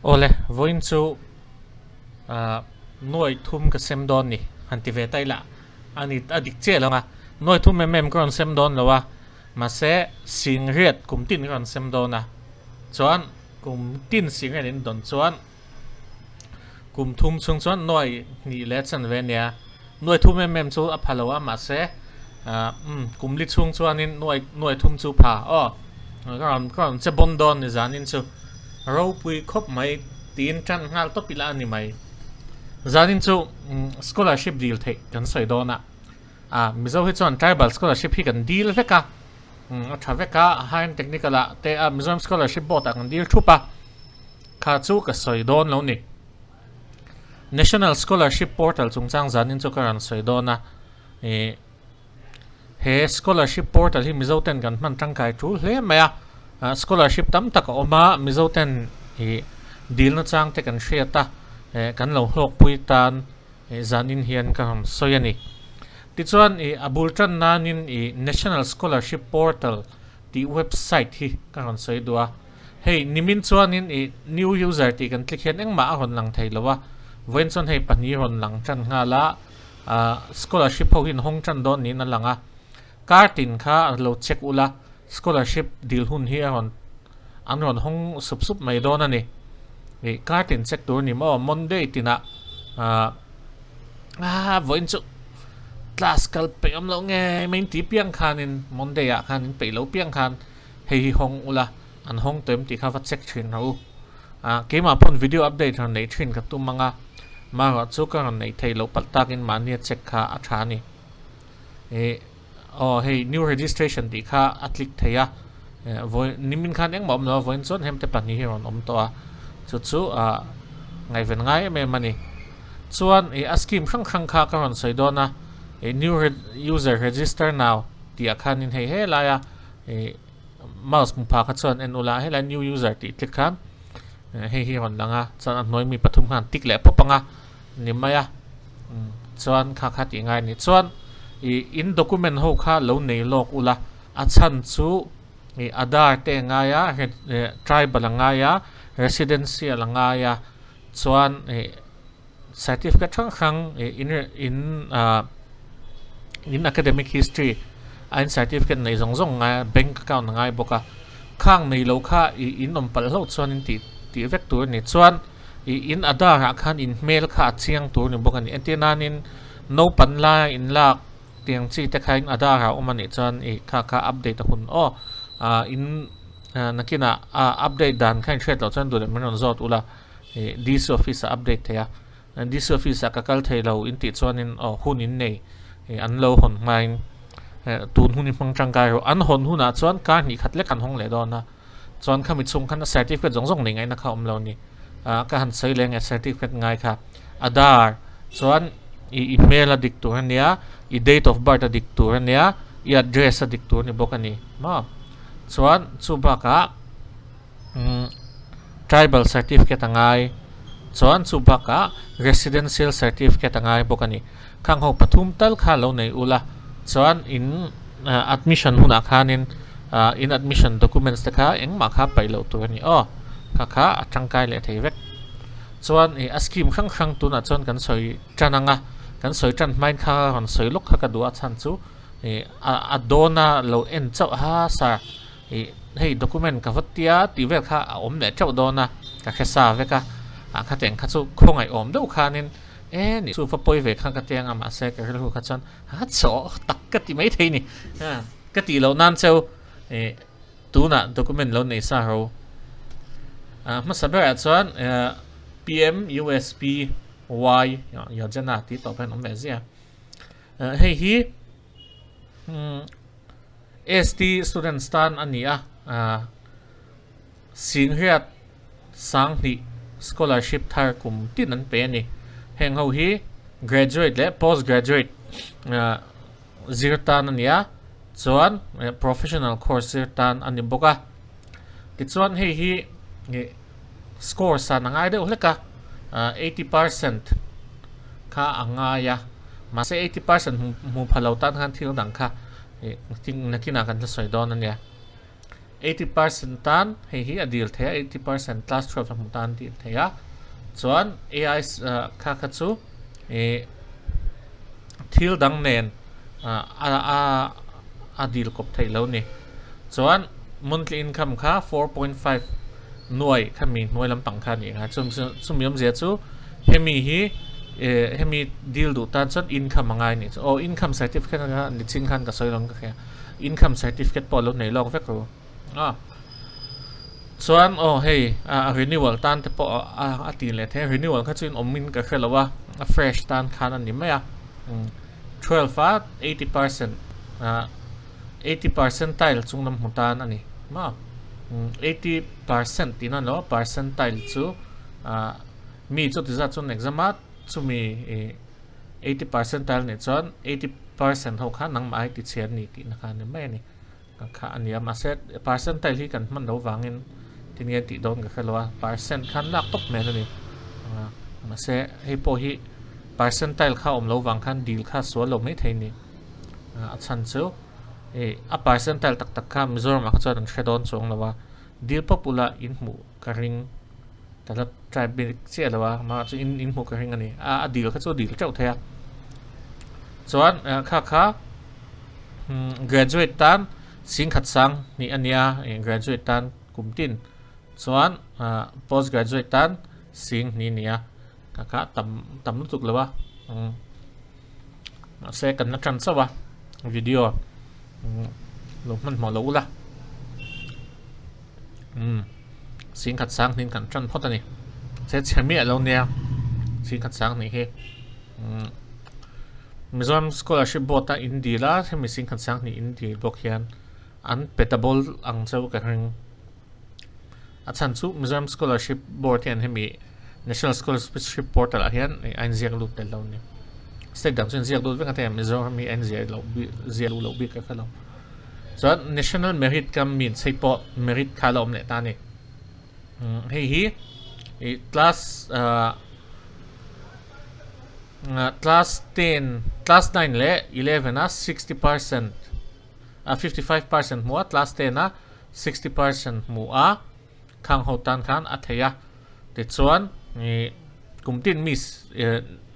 Ole, voin chu noi thum ka sem don ni hanti ve tai la ani adik che longa noi thum mem kon sem don lawa ma se sing riat kum tin kon sem don na chuan kum tin sing in don chuan kum thum chung chuan noi ni le chan ve nia noi thum mem chu a phalowa ma se kum li chung chuan in noi thum chu pha kon che bon don ni zan in chu ro pui khop mai tin chan ngal to pila ni mai zanin chu scholarship deal the kan soi dona mizo hi chon tribal scholarship hi kan deal veka tha veka hain technical a te mizo scholarship board kan deal thupa kha chu ka soi don lo ni national scholarship portal chungchang zanin chu karan soi dona he scholarship portal hi mizo ten kan man tangkai thu hle maya scholarship tam tak oma mizo ten hi deal na chang te kan share ta kan lo hlok pui tan zanin hian ka ham soyani ti chuan abul tan nanin national scholarship portal ti website hi ka han soi dua hei nimin chuanin new user ti kan click hian engma hon lang theilowa voin chon hei pani hon lang tan nga la scholarship ho hin hong tan don ni na langa kartin kha lo check ula scholarship deal hun hi hon an hon hong sup sup mai don ani kartin check tur ni mo monday tina voin chu class kal pe am lo nge main ti piang khanin monday a khanin pe lo piang khan hei hong ula an hong tem ti kha va check thin ho ke ma pon video update han nei thin ka tu manga ma ga chu ka nei thei lo pal takin mania check kha a tha ni hey new registration ti kha atlik theya voi nimin khan eng mom no voin chon hem te pani hi on om to a chu ngai ven ngai me mani chuan askim khang kha ka ron soidona new user register now ti akhanin hei la ya mouse mu pha kha chuan en ula hela new user ti click khan hei hon langa chuan noi mi pathum khan tik le popanga nimaya chuan kha ti ngai ni chuan in document ho kha lo nei lok ula achan chu adar te nga ya tribal nga ya residential nga ya chuan certificate khang in academic history ein certificate nei zong nga bank account ngai boka khang nei lo kha in om pal ho chuan in ti vek tur ni chuan in adar ha khan in mail kha chiang tur ni boka ni antinanin no panla in lak tiang chi te khain adar ha omani chuan kha update hun in nakina update dan khain thread lo chan dur menon zot ula DC office update ya DC office ka kal thei lo in ti chuan in hun in nei an lo hon main tun hun in phang tangkai ro an hon huna chuan ka ni khatle kan hong le dona chuan khami chung khan certificate zong nei ngai na kha om lo ni ka han sei leng certificate ngai kha adar chuan email adik tu ania date of birth adik tu ania address adik tu ni bokani ma chuan chu baka tribal certificate angai chuan chu baka residential certificate angai bokani khang ho pathum tal kha lo nei ula chuan in admission huna khanin in admission documents ta kha engma kha pailo tu ani kha atangkai le theivek chuan askim khang tu na chuan kan soi chananga kan soi tran main kha hon soi lok kha ka duwa chan chu adona lo en chau ha sa hei document ka vatia ti vel kha om le chau dona ka khesa veka kha teng kha chu khongai om deuh khanin ni chu fa poi ve kha ka teng ama se ka ru kha chan cho tak ka ti mai thei ni ka ti lo nan cheu tu na document lo nei sa ro ma saber chuan PM USP Y yo jana ti to pen om bezia hei hi ST student stan ania singhiat sangni scholarship thar kum tin an pe ni heng ho hi graduate le postgraduate zirtan ania chuan professional course zirtan ani boka ti chuan hei hi score sa nangai de uleka 80% kha angaya ma se 80% mu phalo tan han thil dang kha ting nakina kan soi don ania 80% tan hi a deal thea 80% class 12 mu tan deal thea chuan AI kha kha chu thil dang nen a deal kop thei lo ni chuan monthly income kha 4.5 nuai khami nuai lampang kha ni nga chum yom zia chu hemi hi hemi deal du tan chuan income angai ni o income certificate nga ni ching khan ka soilong ka kha income certificate polo nei long vek ro chuan hey renewal tan te po a ti le the renewal kha chuin omin ka khelawa a fresh tan khan ani maya 12 80% 80 percentile chungnam hutan ani ma 80% tina no percentile chu mi chu tiza chun examat chu mi 80 percentile ne chon 80% ho kha nang mai ti chen ni ti na kha ne mai ni ka kha ania ma set percentile hi kan man lo wangin tin nge ti don ka khalwa percent khan lak top me ni ma se hi po hi percentile kha om lo wang khan deal kha so lo mai thei ni a chan chu a percentile tak tak kha Mizoram a chuan an shredon chong lawa deal popula in mu ka ring tala tribe che lawa ma chu in mu ka ring ani a deal kha chu deal chau thaya chuan kha graduate tan sing khat sang ni ania graduate tan kumtin chuan post graduate tan sing ni nia kha tam tuk lawa se kan na tran sawa video lúc mình mở lỗ là xin khát sáng nên cần chân phốt này sẽ xem miệng lâu nè xin khát sáng này he Mizoram scholarship board ta India la thì mình xin khát sáng này India bốc hiền ăn petable ăn châu cái hình chan chu Mizoram scholarship board hiền thì mình National Scholarship Portal là hiền anh riêng lúc đến lâu nè state đảng chuyên riêng đối với cái thằng Mizoram mi anh riêng lâu biết cái khá lâu so national merit kam min sei po merit khala om ne ta ni hi class class 10 class 9 le 11 a 60% 55% mu class 10 a 60% mu a khang ho tan khan a theya te chuan kumtin miss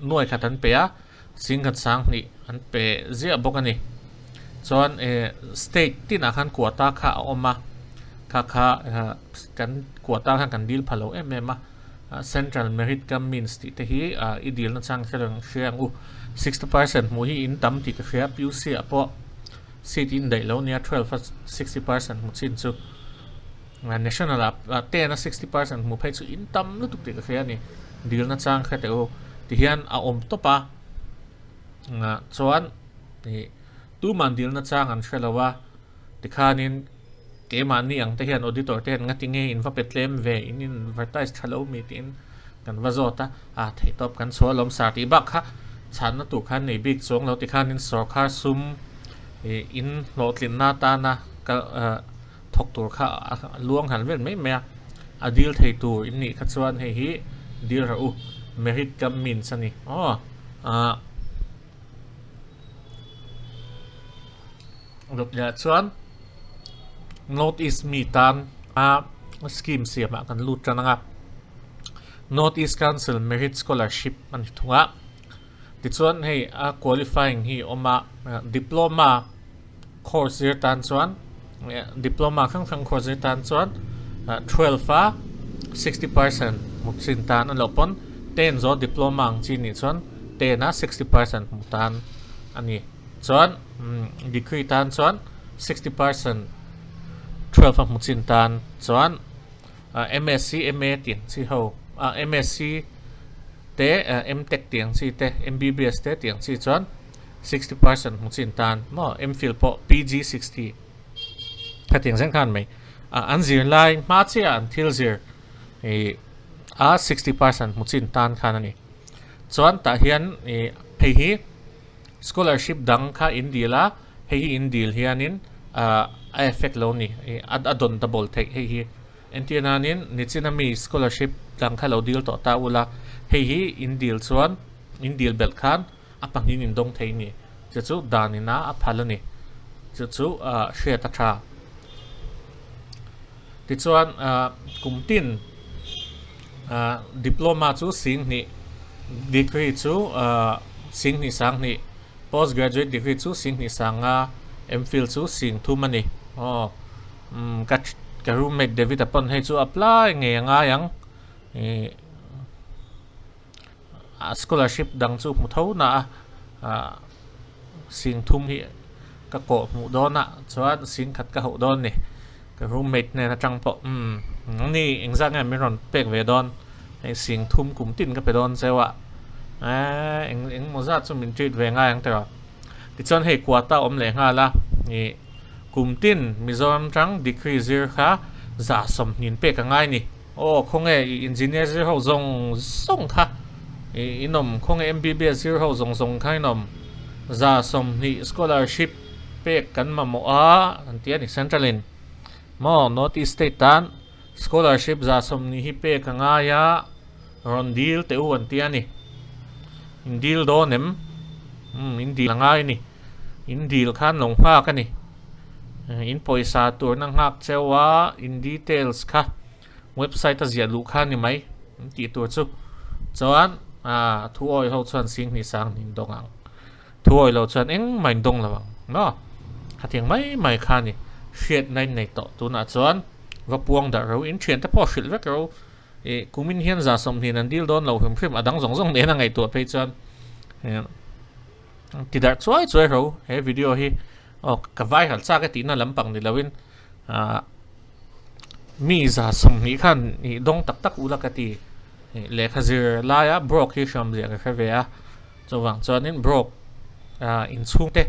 nuai khatan pe a singhat sang ni an pe zia bokani chuan state tin a khan quota kha oma kha kan quota khan kan deal phalo em central merit kam means ti te hi I deal na chang kherang hriang 60% mu hi in tam ti ka hria pu si apo seat in dai lo nia 12 60% mu chin chu national te na 60% mu phei chu in tam lu tuk ti ka hria ni deal na chang kha te o ti hian a om topa chuan ni tu man deal na chang an shelawa tikhanin ke man ni ang te hian auditor te ngati nge in va petlem ve in advertise thalo mi tin kan vazota thei top kan solom sarti bak kha chan na tu khan nei big chong lo tikhanin sarkar sum in lotlin na ta na ka thok tur kha luang han vel mai me a deal thei tur in ni kha chuan hei hi deal ra merit kam min sani lúc nhà chuan Northeast mi tan scheme siam kan lut chananga Northeast Council Merit Scholarship an thunga ti chuan hei qualifying hi oma diploma course year tan chuan diploma khang course year tan chuan 12 60% muksin tan an lopon 10 zo diploma ang chi ni chuan 10 60% mutan ani chuan degree tan chuan 60% 12 muksin tan chuan MSc MA tiang chi ho MSc te MTech tiang chi te MBBS te tiang chi chuan 60% muksin tan mo MPhil po PG 60 ka tiang sang khan mai an zir lai ma chi an thil zir 60% muksin tan khan ani chuan ta hian phei hi scholarship dang kha India la hei India hianin effect lo ni adon double thei hi entiananin nichinami scholarship dang kha lo deal to ta ula hei hi India chuan India bel khan apangin in dong thei ni chu danina a phalani chu share ta tha ti chuan kum tin diploma chu sing ni degree chu sing ni sang ni postgraduate degree chu sing ni sanga MPhil chu sing thum ani ka roommate David upon he chu apply nge nga yang scholarship dang chu mu tho na sing thum hi ka ko mu dona chuan sing khat ka ho don ni ka roommate ne na tang po ni engzang a miron pek ve don ai sing thum kum tin ka pe don sewa eng moza chu min treat ve nga yang tera ti chon he kwata om le nga la ni kum tin Mizoram tang degree zir kha za som nin pe ka ngai ni khong e engineer zir ho zong song kha inom khong e MBBS zir ho zong zong khai nom za som ni scholarship pe kan ma mo an tia ni central in mo northeast state tan scholarship za som ni hi pe ka nga ya ron deal te u an tia ni in deal do nem in deal ngai ni in deal khan long pha ka ni in poisa tur nang hak chewa in details kha website a zia lu khan ni mai ti tur chu chuan thu oi ho chuan sing ni sang nin dongang thu oi lo chuan eng main dong lawang no hatiang mai khan ni hriat nai nei to tuna chuan va puang da ro in thian ta po hril vek ro kumin hian za som hin an deal don lo hrim adang zong ne na ngai to pe chuan ti dar chuai ro he video hi ka vai hal cha ka ti na lampang ni lawin mi za som ni khan ni dong tak ula ka ti le khazir la ya brok hi sham zia ka ve a chawang chuan in brok in chung te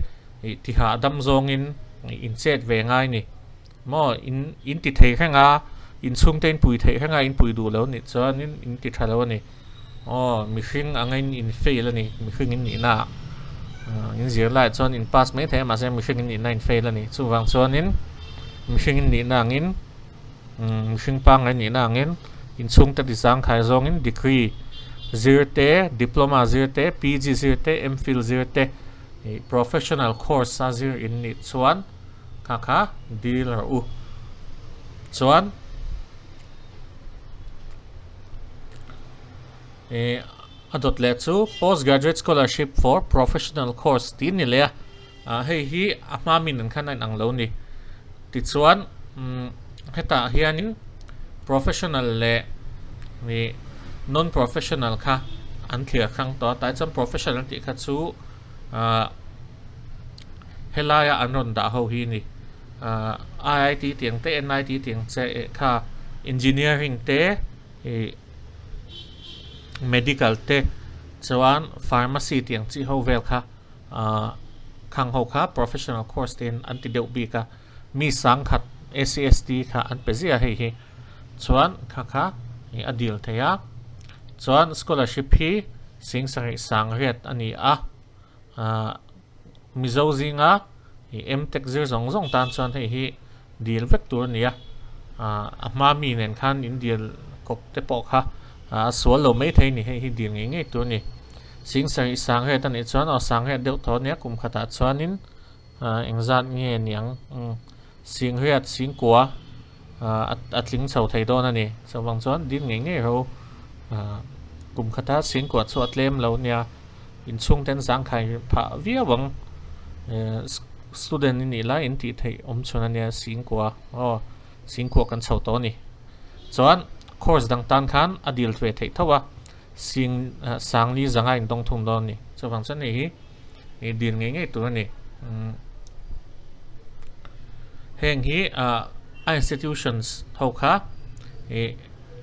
ti ha dam zong in chet ve ngai ni mo in ti thei khenga in chung te in pui thei khenga in pui du lo ni chuan in ti thalo ni mi hring angain in fail ani mi hring in ni na in zir lai chuan in pass mai the ma se mi hring in ni na in fail ani chuwang chuan in mi hring in ni na ngin mi hring pa ngai ni na ngin in chung te ti sang khai zong in degree zirte diploma zirte PG zirte MPhil zirte professional course sa zir in ni chuan kha deal u chuan adot le chu postgraduate scholarship for professional course tin ni le hei hi ama min an khan ang lo ni ti chuan heta hianin professional le ni non professional kha an thlia khang to tai cham professional ti kha chu helaya anon da ho hi ni IIT tiang te NIT tiang che kha engineering te medical te chuan pharmacy tiang chi ho vel kha khang ho kha professional course ten anti deuh bi ka mi sang khat SCST kha an pezia hei hi chuan kha adil theya chuan scholarship hi sing sang riat ani Mizote nga MTech zir zong tan chuan hei hi deal vek tur nia ma mi nen khan in deal kop te po kha swallow mai thei ni hei hi deal nge tur ni sing sang riat ani chuan sang riat deuh tho nia kum khata chuan in engzat nge niang sing riat sing kwa atling chho thei don ani chawang chuan din nge ro kum khata sing kwa chu atlem lo nia in chung ten sang khai pha via wang student ni la in ti thei chuna nia sing kwa kan chho to ni chuan course dang tan khan adil thwe thei thawa sing sang li zanga in dong thum don ni chawang chan ni hi din nge tu ni heng hi institutions thokha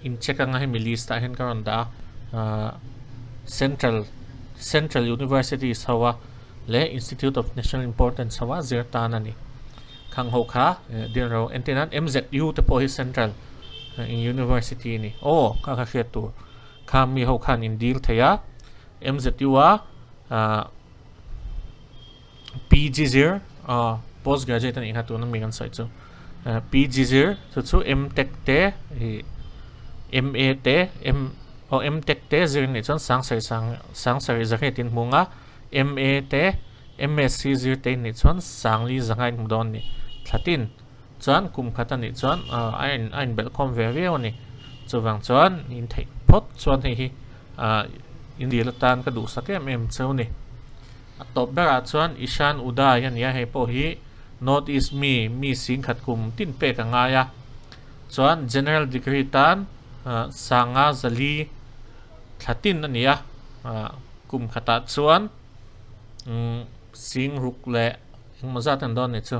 in chekanga hi milista hen karon da central universities hawa le Institute of National Importance hawa zirtan ani khang ho kha dero entinan MZU te po hi central in university ni ka hriat tur kha mi ho khan in deal theya MZU PG zir postgraduate ani ha tu na mi kan sai chu PG zir chu MTech te MA te MTech te zir ni chon sang sari zakhe tin munga MA te MSc zir te ni chon sang li zangai don ni thlatin chuan kum khatani chuan ein belkom ve ni chuwang chuan in thei phot chuan hi in dil tan ka du sakem em cheu ni top bera chuan ishan uda yan ya he po hi north east mi sing khat kum tin pe ka nga ya chuan general degree tan sanga zali thlatin ania kum khata chuan sing ruk le mazat an don ni chu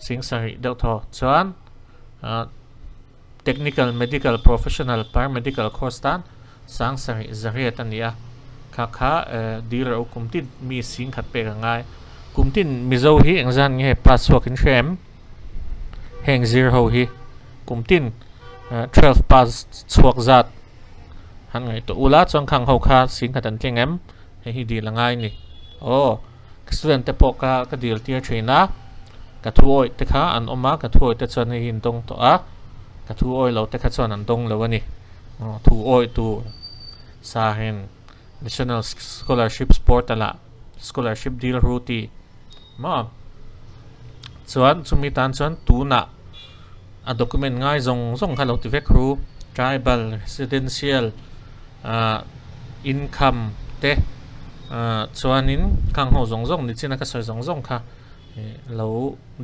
sing sari deuh tho chuan technical medical professional paramedical course tan sang sari zariat ania kha dealer kumtin mi sing khat pe ka ngai kumtin mizo hi engzan nge password in shem heng zero ho hi kumtin 12 pass chuak zat han ngai to ula chong khang ho kha sing khatan tlengem hi di langai ni student te poka ka deal tier traina ka thuoi te kha an oma ka thuoi te chon hin tong to a ka thuoi lo te kha chon an dong lo ani thuoi tu sa hen national scholarship sport ala scholarship deal ruti ma chuan chumi tan chuan tuna a document ngai zong khalo ti vek ru tribal residential income te chuanin khang ho zong ni china ka soi zong kha lo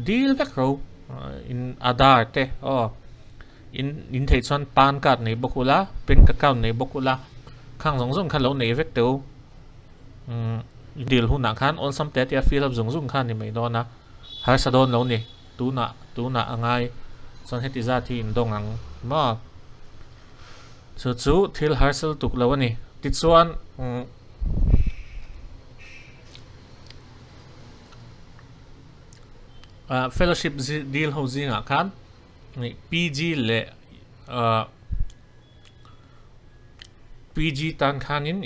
deal vek ro in adar te in thei chuan pan card nei bokula bank account nei bokula khang zong kha lo nei vek teu deal huna khan on sam te tia fill up zong khan ni mai dona har sadon lo ni tuna angai chon heti za thi in dong ang ma chu thil harsel tuk lo ani ti chuan fellowship deal ho zinga khan PG le PG tan khanin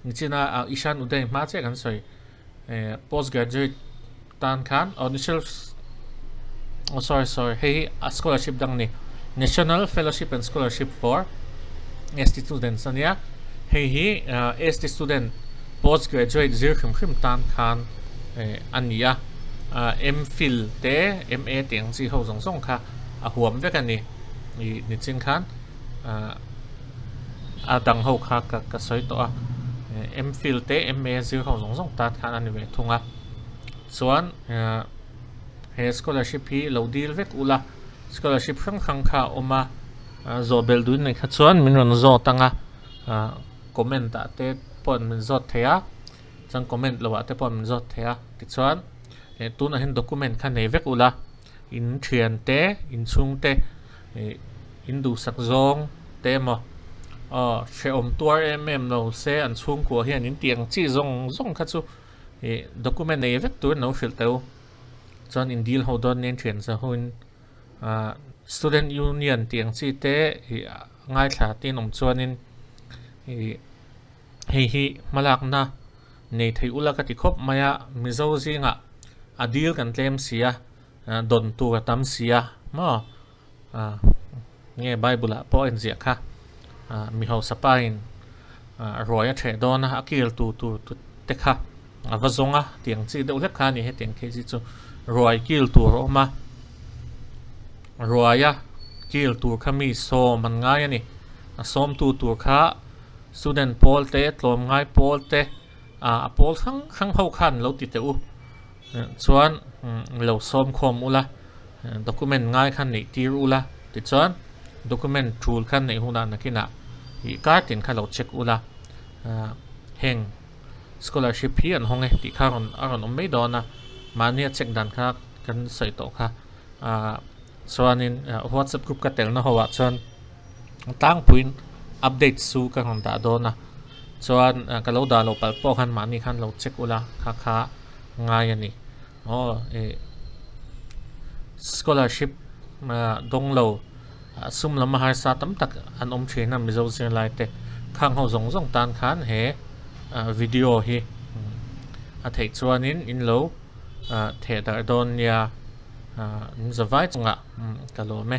nichina ishan uday ma che kan soi postgraduate tan khan initial sorry hey a scholarship dang ni national fellowship and scholarship for ST students ania hey ST student postgraduate zir khim tan khan ania MPhil te MA tiang chi ho zong kha a huam vek ani ni chin khan a dang ho kha ka soi to a MPhil te MA zir ho zong tat khan ani ve thunga chuan he scholarship hi lo deal vek ula scholarship khang kha oma zobel du nei kha chuan min ron zo tanga comment ta te pon min zot thea chang comment lo te pon min zot thea ti chuan tuna hin document khan nei vek ula in thian te in chung te in du sak zong te mo she om tuar no se an chung ko hian in tiang chi zong kha chu document nei vek tu no fil teu chuan in deal ho don nen thian za hun student union tiang chi te ngai thla tin om chuanin hi malak na nei thei ula ka ti khop maya mizo zinga a deal kan tlem sia don tu ka tam sia ma nge bible a po en zia kha mi ho sapain roya the don akil tu te kha avazonga tiang chi de ulek kha ni he tiang ke ji chu roi kil tu ro ma roya kil tu khami so man ngai ani som tu kha student pol te tlom ngai pol te pol khang ho khan lo ti te u chuan lo som khom ula document ngai khan nei tir ula ti chuan document tool khan nei huna nakina hi kartin kha lo check ula heng scholarship hi an honge ti kharon aron om mei dona mania check dan kha kan sai to kha chuanin WhatsApp group ka tel na hawa chuan tang puin update su ka hon da dona chuan ka lo da lo pal po khan mani khan lo check ula kha ngai ani scholarship dong lo sum lam har sa tam tak an om thina mizo zin lai te khang ho zong tan khan he video hi a thei chuanin in lo the dar don ya zawai chunga ka lo me